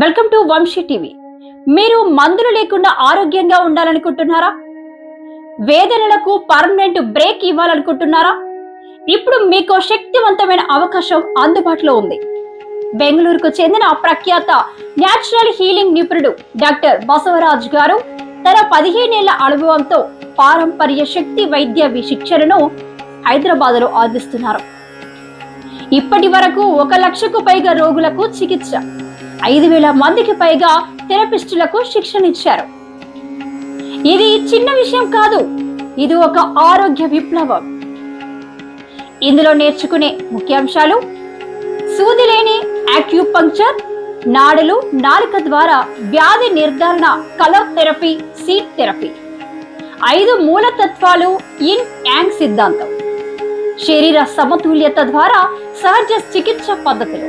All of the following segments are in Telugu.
Welcome to Vamsi TV. మీరు మందులు లేకుండా ఆరోగ్యంగా ఉండాలనుకుంటున్నారా? వేదనలకు పర్మనెంట్ బ్రేక్ ఇవ్వాలనుకుంటున్నారా? ఇప్పుడు మీకు శక్తివంతమైన అవకాశం అందుబాటులో ఉంది. బెంగళూరుకు చెందిన ప్రఖ్యాత న్యాచురల్ హీలింగ్ నిపుణుడు డాక్టర్ బసవరాజ్ గారు తన 15 ఏళ్ల అనుభవంతో పారంపర్య శక్తి వైద్య శిక్షణను హైదరాబాద్ లో అందిస్తున్నారు. ఇప్పటి వరకు 1 లక్షకు పైగా రోగులకు చికిత్స, 5,000 మందికి పైగా థెరపిస్టులకు శిక్షణ ఇచ్చారు. ఇది చిన్న విషయం కాదు, ఇది ఒక ఆరోగ్య విప్లవం. ఇందులో నేర్చుకునే ముఖ్యాంశాలు: సూది లేని యాక్యూపంక్చర్, నాడులు నాలుక ద్వారా వ్యాధి నిర్ధారణ, కలర్ థెరపీ, సీట్ థెరపీ, 5 మూలతత్వాలు, ఇన్ యాంగ్ సిద్ధాంతం, శరీర సమతుల్యత ద్వారా సహజ చికిత్స పద్ధతులు.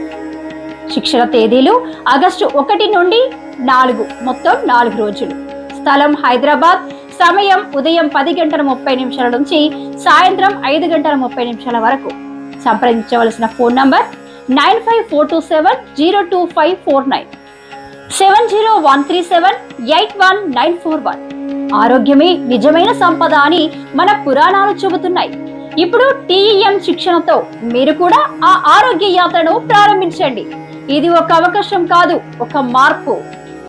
శిక్షణ తేదీలు ఆగస్టు 1 నుండి 4, మొత్తం 4 రోజులు. స్థలం హైదరాబాద్. సమయం ఉదయం 10:30 నుంచి సాయంత్రం 5:30 వరకు. సంప్రదించవలసిన ఫోన్ నంబర్ 9542702549, 70137819141. ఆరోగ్యమే నిజమైన సంపద అని మన పురాణాలు చెబుతున్నాయి. ఇప్పుడు TEM శిక్షణతో మీరు కూడా ఆ ఆరోగ్య యాత్రను ప్రారంభించండి. ఇది ఒక అవకాశం కాదు, ఒక మార్పు.